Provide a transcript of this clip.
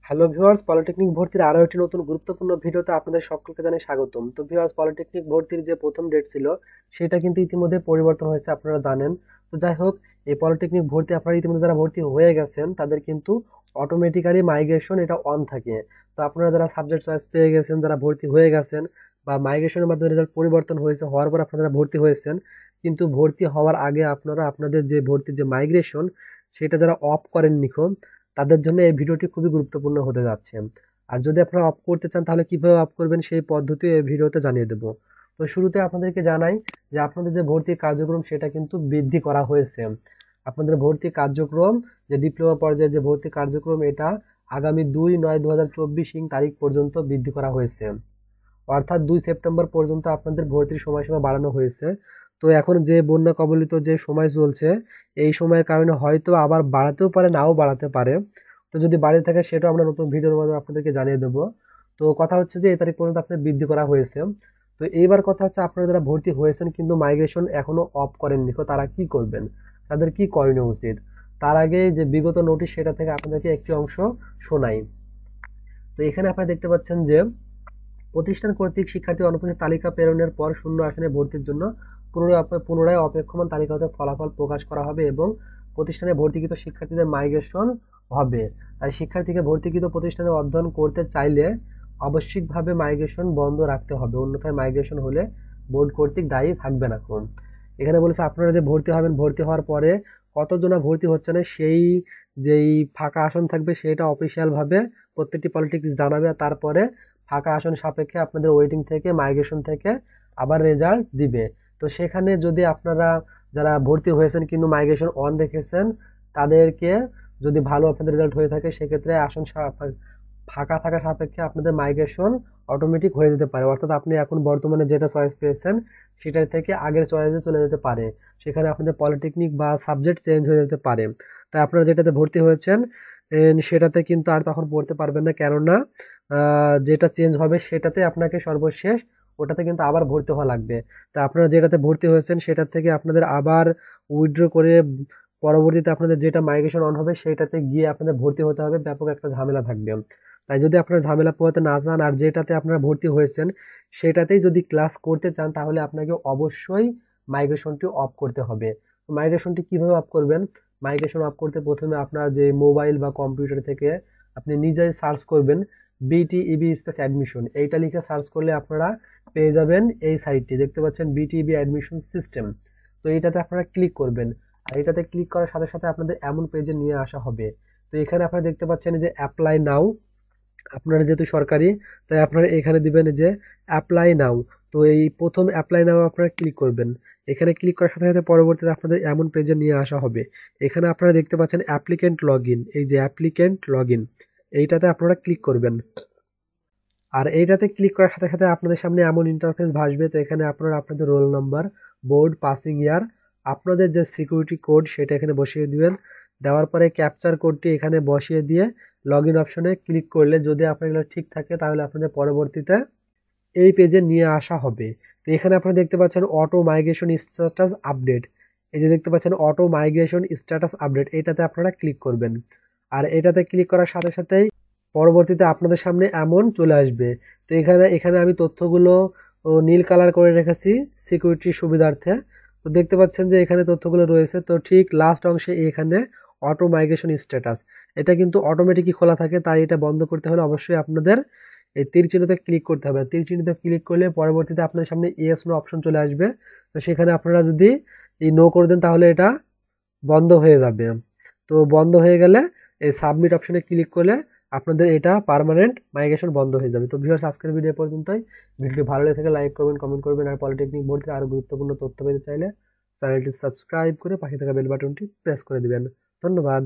Hello viewers, polytechnic ভর্তির আরো একটি নতুন গুরুত্বপূর্ণ ভিডিওতে আপনাদের সকলকে জানাই স্বাগতম। তো ভিউয়ার্স, পলিটেকনিক ভর্তির যে প্রথম ডেট ছিল সেটা কিন্তু ইতিমধ্যে পরিবর্তন হয়েছে, আপনারা জানেন। তো যাই হোক, এই পলিটেকনিক ভর্তি আপনারা ইতিমধ্যে যারা ভর্তি হয়ে গেছেন তাদের কিন্তু অটোমেটিক্যালি মাইগ্রেশন এটা অন থাকে। তো আপনারা যারা সাবজেক্ট চয়েস পেয়ে গেছেন, যারা ভর্তি হয়ে গেছেন বা মাইগ্রেশনের মাধ্যমে রেজাল্ট পরিবর্তন হয়েছে, হওয়ার পর আপনারা ভর্তি হয়েছেন, কিন্তু ভর্তি হওয়ার আগে আপনারা আপনাদের যে ভর্তির যে মাইগ্রেশন সেটা যারা অফ করেননি তাদের জন্য এই ভিডিওটি খুবই গুরুত্বপূর্ণ হতে যাচ্ছে। আর যদি আপনারা অফ করতে চান তাহলে কিভাবে অফ করবেন সেই পদ্ধতি এই ভিডিওতে জানিয়ে দেবো। তো শুরুতে আপনাদেরকে জানাই যে আপনাদের যে ভর্তি কার্যক্রম সেটা কিন্তু বৃদ্ধি করা হয়েছে। আপনাদের ভর্তি কার্যক্রম, যে ডিপ্লোমা পর্যায়ে যে ভর্তি কার্যক্রম, এটা আগামী 2/9/2024 তারিখ পর্যন্ত বৃদ্ধি করা হয়েছে। অর্থাৎ 2 সেপ্টেম্বর পর্যন্ত আপনাদের ভর্তির সময়সীমা বাড়ানো হয়েছে। তো এখন যে বন্যা কবলিত যে সময় চলছে, এই সময়ের কারণে হয়তো আবার বাড়াতেও পারে, নাও বাড়াতে পারে। তো যদি বাড়িয়ে থাকে সেটাও আমরা নতুন ভিডিওর মাধ্যমে আপনাদেরকে জানিয়ে দেবো। তো কথা হচ্ছে যে এই তারিখ পর্যন্ত আপনার বৃদ্ধি করা হয়েছে। তো এইবার কথা হচ্ছে, আপনারা যারা ভর্তি হয়েছেন কিন্তু মাইগ্রেশন এখনো অফ করেননি, তো তারা কি করবেন, তাদের কি করণীয় উচিত। তার আগে যে বিগত নোটিশ সেটা থেকে আপনাদেরকে একটি অংশ শোনাই। তো এখানে আপনারা দেখতে পাচ্ছেন যে প্রতিষ্ঠান কর্তৃক শিক্ষার্থী অনুপস্থিত তালিকা প্রেরণের পর শূন্য আসনে ভর্তির জন্য পুনরায় অপেক্ষমান তালিকা হতে ফলাফল প্রকাশ করা হবে এবং প্রতিষ্ঠানে ভর্তিকৃত শিক্ষার্থীদের মাইগ্রেশন হবে। তাই শিক্ষার্থীকে ভর্তিকৃত প্রতিষ্ঠানে অধ্যয়ন করতে চাইলে আবশ্যিকভাবে মাইগ্রেশন বন্ধ রাখতে হবে, অন্যথায় মাইগ্রেশন হলে বোর্ড কর্তৃক দায়ী থাকবে না। এখানে বলেছে আপনারা যে ভর্তি হবেন, ভর্তি হওয়ার পরে কতজনা ভর্তি হচ্ছে না সেই যেই ফাঁকা আসন থাকবে সেটা অফিসিয়াল ভাবে প্রত্যেকটি পলিটেকনিক জানাবে। তারপরে ফাঁকা আসন সাপেক্ষে আপনাদের ওয়েটিং থেকে, মাইগ্রেশন থেকে আবার রেজাল্ট দিবে। তো সেখানে যদি আপনারা যারা ভর্তি হয়েছেন কিন্তু মাইগ্রেশন অন রেখেছেন, তাদেরকে যদি ভালো আপনাদের রেজাল্ট হয়ে থাকে সেক্ষেত্রে আসন ফাঁকা থাকা সাপেক্ষে আপনাদের মাইগ্রেশন অটোমেটিক হয়ে যেতে পারে। অর্থাৎ আপনি এখন বর্তমানে যেটা চয়েস পেয়েছেন সেটার থেকে আগের চয়েসে চলে যেতে পারে, সেখানে আপনাদের পলিটেকনিক বা সাবজেক্ট চেঞ্জ হয়ে যেতে পারে। তাই আপনারা যেটাতে ভর্তি হয়েছেন সেটাতে কিন্তু আর তখন পড়তে পারবেন না, কেননা যেটা চেঞ্জ হবে সেটাতে আপনাকে সর্বশেষ ওটাতে কিন্তু আবার ভর্তি হওয়া লাগবে। তা আপনারা যেটাতে ভর্তি হয়েছেন সেটার থেকে আপনাদের আবার উইথড্র করে পরবর্তীতে আপনাদের যেটা মাইগ্রেশন অন হবে সেটাতে গিয়ে আপনাদের ভর্তি হতে হবে, ব্যাপক একটা ঝামেলা থাকবে। তাই যদি আপনারা ঝামেলা পোহাতে না চান আর যেটাতে আপনারা ভর্তি হয়েছেন সেটাতেই যদি ক্লাস করতে চান, তাহলে আপনাকে অবশ্যই মাইগ্রেশনটি অফ করতে হবে। মাইগ্রেশনটি কিভাবে অফ করবেন? মাইগ্রেশন অফ করতে প্রথমে আপনার যে মোবাইল বা কম্পিউটার থেকে আপনি নিজেই সার্চ করবেন বিটিইবি স্পেস অ্যাডমিশন, এইটা লিখে সার্চ করলে আপনারা পেয়ে যাবেন এই সাইটটি, দেখতে পাচ্ছেন বিটিইবি অ্যাডমিশন সিস্টেম। তো এইটাতে আপনারা ক্লিক করবেন, আর এটাতে ক্লিক করার সাথে সাথে আপনাদের এমন পেজে নিয়ে আসা হবে। তো এখানে আপনারা দেখতে পাচ্ছেন যে অ্যাপ্লাই নাও, আপনারা যেহেতু সরকারি তাই আপনারা এখানে দিবেন যে অ্যাপ্লাই নাও। তো এই প্রথম অ্যাপ্লাই নাও আপনারা ক্লিক করবেন। এখানে ক্লিক করার সাথে সাথে পরবর্তীতে আপনাদের এমন পেজে নিয়ে আসা হবে। এখানে আপনারা দেখতে পাচ্ছেন অ্যাপ্লিকেন্ট লগ ইন, এই যে অ্যাপ্লিকেন্ট লগ ইন, এইটাতে আপনারা ক্লিক করবেন। আর এইটাতে ক্লিক করার সাথে সাথে আপনাদের সামনে এমন ইন্টারফেস ভাসবে। তো এখানে আপনারা আপনাদের রোল নাম্বার, বোর্ড, পাসিং ইয়ার, আপনাদের যে সিকিউরিটি কোড সেটা এখানে বসিয়ে দিবেন। দেওয়ার পরে ক্যাপচার কোডটি এখানে বসিয়ে দিয়ে লগ ইন অপশনে ক্লিক করলে যদি আপনার এগুলো ঠিক থাকে তাহলে আপনাদের পরবর্তীতে এই পেজে নিয়ে আসা হবে। তো এখানে আপনারা দেখতে পাচ্ছেন অটো মাইগ্রেশন স্ট্যাটাস আপডেট, এই যে দেখতে পাচ্ছেন অটো মাইগ্রেশন স্ট্যাটাস আপডেট, এটাতে আপনারা ক্লিক করবেন। আর এটাতে ক্লিক করার সাথে সাথেই পরবর্তীতে আপনাদের সামনে এমন চলে আসবে। তো এখানে এখানে আমি তথ্যগুলো নীল কালার করে রেখেছি সিকিউরিটির সুবিধার্থে। তো দেখতে পাচ্ছেন যে এখানে তথ্যগুলো রয়েছে। তো ঠিক লাস্ট অংশে এখানে অটো মাইগ্রেশন স্ট্যাটাস, এটা কিন্তু অটোমেটিকই খোলা থাকে, তাই এটা বন্ধ করতে হলে অবশ্যই আপনাদের এই তীর চিহ্নতে ক্লিক করতে হবে। তীর চিহ্নতে ক্লিক করলে পরবর্তীতে আপনাদের সামনে ইয়েস নো অপশন চলে আসবে। তো সেখানে আপনারা যদি এই নো করে দেন তাহলে এটা বন্ধ হয়ে যাবে। তো বন্ধ হয়ে গেলে এই সাবমিট অপশনে ক্লিক করলে আপনাদের এটা পার্মানেন্ট মাইগ্রেশন বন্ধ হয়ে যাবে। তো ভিউয়ার্স, আজকের ভিডিও পর্যন্তই। ভিডিওটি ভালো লেগে থাকলে লাইক করবেন, কমেন্ট করবেন, আর পলিটেকনিক বোর্ড থেকে আরো গুরুত্বপূর্ণ তথ্য পেতে চাইলে চ্যানেলটি সাবস্ক্রাইব করে পাশে থাকা বেল বাটনটি প্রেস করে দিবেন। ধন্যবাদ।